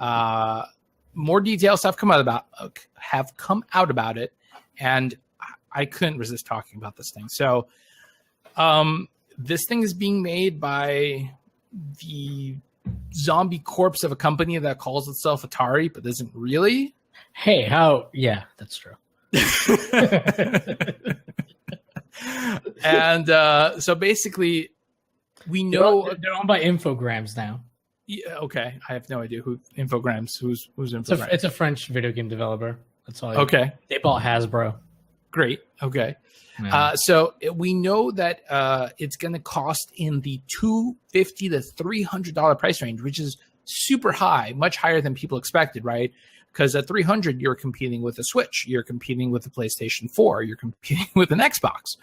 More details have come out about it, and I couldn't resist talking about this thing. So, this thing is being made by the zombie corpse of a company that calls itself Atari, but isn't really. Hey, how? Yeah, that's true. And so basically, we know they're owned by Infogrames now. Yeah, okay. I have no idea who Infogrames. Who's Infogrames? It's a French video game developer. That's all. Okay. They bought Hasbro. Great. Okay. Yeah. So we know that it's going to cost in the $250 to $300 price range, which is super high, much higher than people expected, right? Because at $300, you're competing with a Switch, you're competing with a PlayStation 4, you're competing with an Xbox.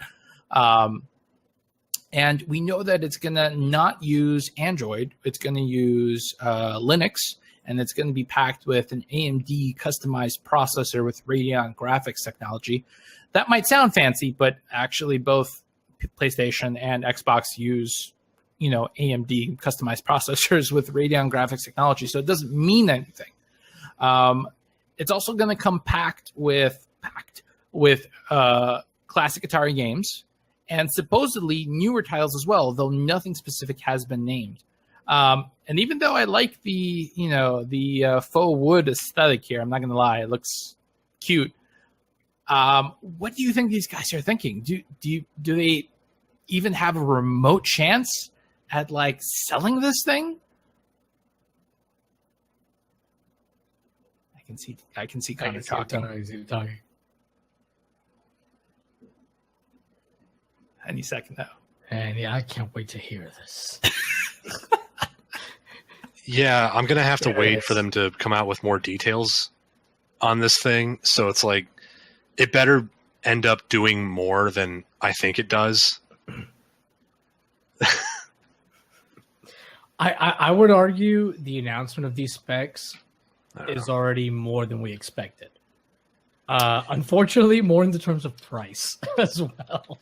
And we know that it's going to not use Android. It's going to use Linux, and it's going to be packed with an AMD customized processor with Radeon graphics technology. That might sound fancy, but actually both PlayStation and Xbox use, AMD customized processors with Radeon graphics technology, so it doesn't mean anything. It's also going to come packed with classic Atari games, and supposedly newer titles as well, though nothing specific has been named. And even though I like the faux wood aesthetic here, I'm not going to lie, it looks cute. What do you think these guys are thinking? Do they even have a remote chance at selling this thing? I can see Connor talking. Any second now. And yeah, I can't wait to hear this. Yeah, I'm going to have to wait for them to come out with more details on this thing. So it's it better end up doing more than I think it does. I would argue the announcement of these specs is already more than we expected. Unfortunately, more in the terms of price as well.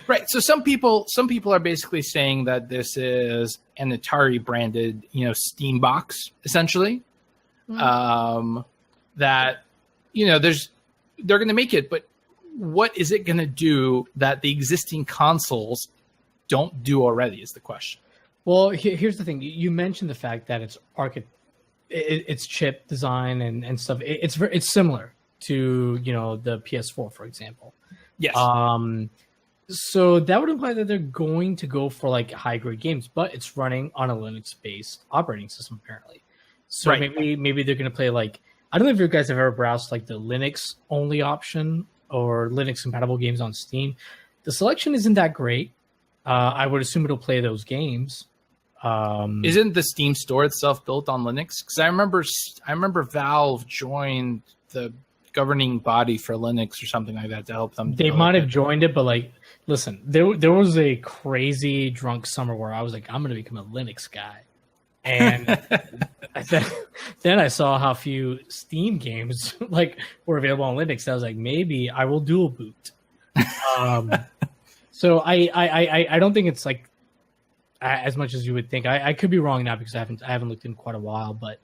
Right. So some people are basically saying that this is an Atari branded, Steam box, essentially. Mm-hmm. That, they're going to make it, but what is it going to do that the existing consoles don't do already is the question. Well, here's the thing. You mentioned the fact that it's chip design and stuff. It's similar to, the PS4, for example. Yes. So that would imply that they're going to go for high grade games, but it's running on a Linux based operating system apparently. So right. maybe they're going to play I don't know if you guys have ever browsed the Linux only option or Linux compatible games on Steam. The selection isn't that great. I would assume it'll play those games. Isn't the Steam store itself built on Linux? Because I remember Valve joined the governing body for Linux or something like that to help them. They might have joined it, but listen, there was a crazy drunk summer where I was I'm going to become a Linux guy. And then I saw how few Steam games were available on Linux. I was maybe I will dual boot. So I don't think it's as much as you would think. I could be wrong now because I haven't looked in quite a while, but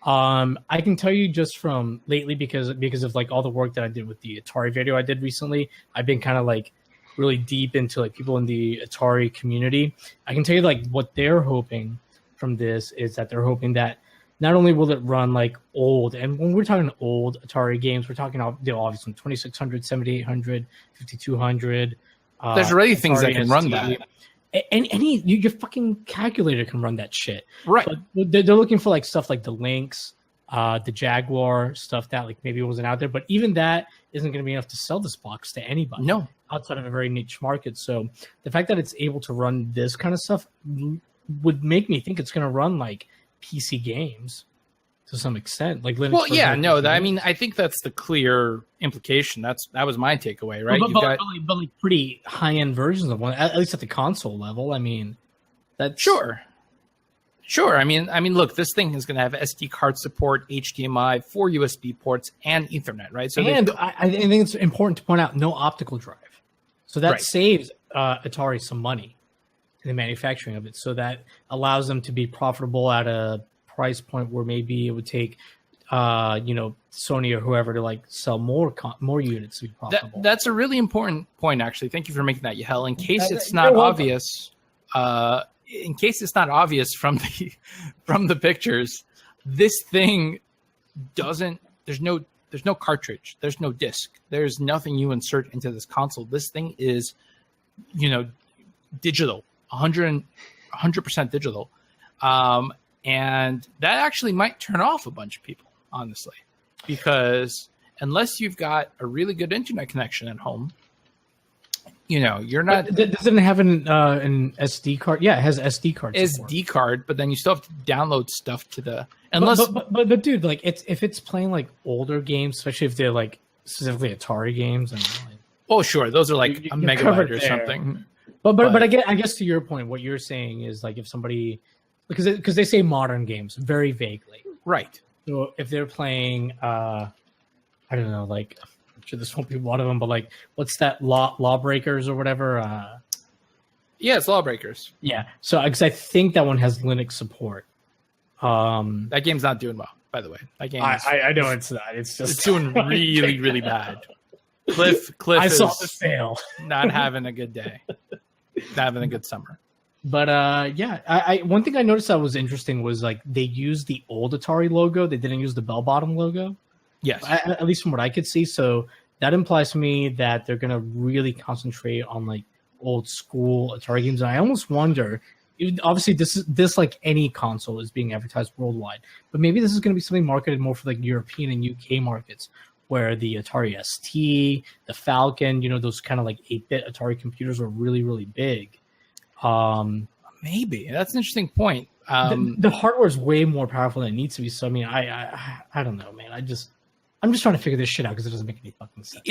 I can tell you just from lately because of all the work that I did with the Atari video I did recently. I've been kind of really deep into people in the Atari community. I can tell you what they're hoping from this is that they're hoping that not only will it run old, and when we're talking old Atari games, we're talking obviously 2600, 7800, 5200. There's already things that can run that. And your fucking calculator can run that shit. Right. But they're looking for stuff like the Lynx, the Jaguar, stuff that maybe wasn't out there. But even that isn't going to be enough to sell this box to anybody. No. Outside of a very niche market. So the fact that it's able to run this kind of stuff would make me think it's going to run PC games to some extent. Linux. Well, yeah, no. I think that's the clear implication. That was my takeaway, right? But pretty high end versions of one, at least at the console level. That's sure. Look, this thing is going to have SD card support, HDMI, 4 USB ports, and Ethernet, right? So, I think it's important to point out no optical drive, so that saves Atari some money in the manufacturing of it. So that allows them to be profitable at a price point where maybe it would take, Sony or whoever to like sell more units to be profitable. That's a really important point, actually. Thank you for making that, Yahel. In case it's You're not welcome. obvious, from the pictures, this thing doesn't. There's no cartridge. There's no disc. There's nothing you insert into this console. This thing is, digital, 100% digital, and that actually might turn off a bunch of people, honestly, because unless you've got a really good internet connection at home, you're not. Doesn't it have an SD card? Yeah, it has SD card. SD card, but then you still have to download stuff to the. Unless, but dude, like if it's playing like older games, especially if they're like specifically Atari games, and like, oh sure, those are like a megabyte or there. something. But I guess to your point, what you're saying is like if somebody, because they say modern games very vaguely, right? So if they're playing, I don't know, like I'm sure this won't be one of them, but like what's that Lawbreakers or whatever? Yeah, it's Lawbreakers. Yeah, so because I think that one has Linux support. That game's not doing well, by the way. That game. I know it's not. It's just it's doing really, really bad. Cliff I is saw the fail. not having a good day. Not having a good summer. But I one thing I noticed that was interesting was like they used the old Atari logo. They didn't use the bell bottom logo. Yes. At least from what I could see. So that implies to me that they're gonna really concentrate on like old school Atari games. And I almost wonder. Obviously, this like any console is being advertised worldwide, but maybe this is going to be something marketed more for like European and UK markets, where the Atari ST, the Falcon, those kind of like 8-bit Atari computers were really, really big. Maybe that's an interesting point. The hardware is way more powerful than it needs to be. So I mean, I don't know, man. I'm just trying to figure this shit out because it doesn't make any fucking sense.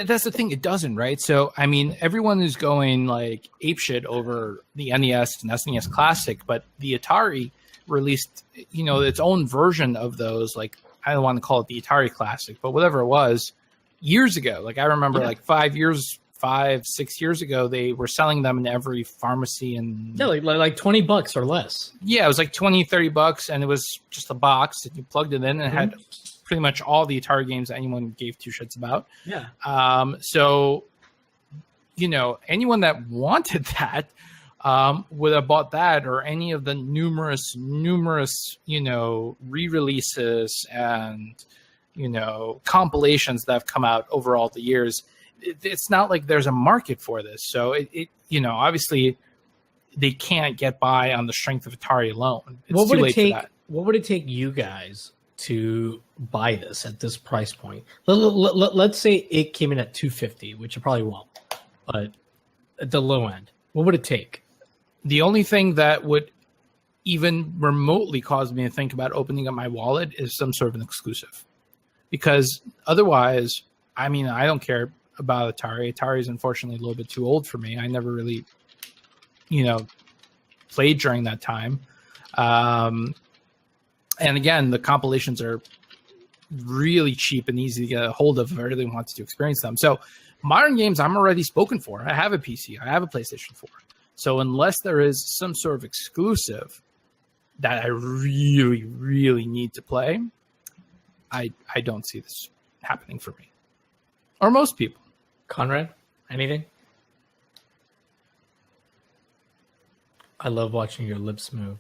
That's the thing. It doesn't, right? So, I mean, everyone is going like apeshit over the NES and SNES Classic, but the Atari released, its own version of those. Like, I don't want to call it the Atari Classic, but whatever it was, years ago. Like, I remember, like 6 years ago, they were selling them in every pharmacy and like $20 or less. Yeah, it was like $20-$30, and it was just a box that you plugged it in and it had pretty much all the Atari games that anyone gave two shits about. Yeah. So, anyone that wanted that would have bought that or any of the numerous, re-releases and, compilations that have come out over all the years. It's not like there's a market for this. So it obviously they can't get by on the strength of Atari alone. It's too late for that. What would it take you guys to buy this at this price point? Let's say it came in at $250, which it probably won't, but at the low end, what would it take? The only thing that would even remotely cause me to think about opening up my wallet is some sort of an exclusive, because otherwise, I mean, I don't care about Atari. Atari is unfortunately a little bit too old for me. I never really, played during that time. And again, the compilations are really cheap and easy to get a hold of if I really wanted to experience them. So modern games, I'm already spoken for. I have a PC. I have a PlayStation 4. So unless there is some sort of exclusive that I really, really need to play, I don't see this happening for me. Or most people. Conrad, anything? I love watching your lips move.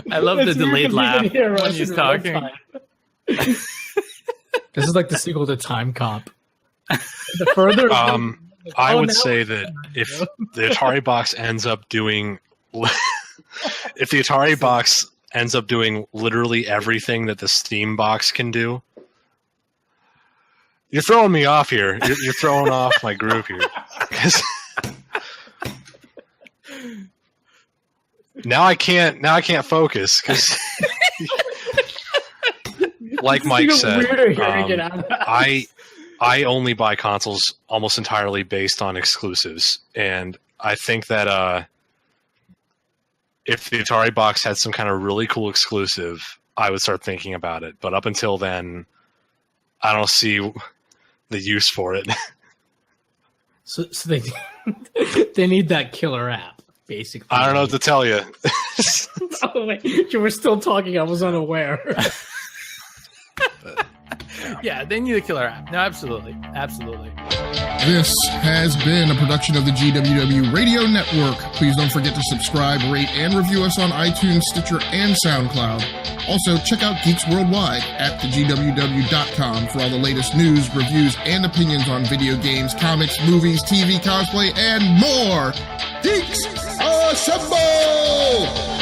I love the delayed laugh when he's talking. This is like the sequel to Time Cop. The further, I would say that if the Atari box ends up doing, if the Atari box ends up doing literally everything that the Steam box can do, you're throwing me off here. You're throwing off my groove here. Now I can't focus because, like Mike said, I only buy consoles almost entirely based on exclusives, and I think that if the Atari box had some kind of really cool exclusive, I would start thinking about it. But up until then, I don't see the use for it. So they need that killer app. basically. I don't know what to tell you. Oh, wait, you were still talking. I was unaware. Yeah, they need a killer app. No, absolutely. Absolutely. This has been a production of the GWW Radio Network. Please don't forget to subscribe, rate, and review us on iTunes, Stitcher, and SoundCloud. Also, check out Geeks Worldwide at thegww.com for all the latest news, reviews, and opinions on video games, comics, movies, TV, cosplay, and more. Geeks Assemble!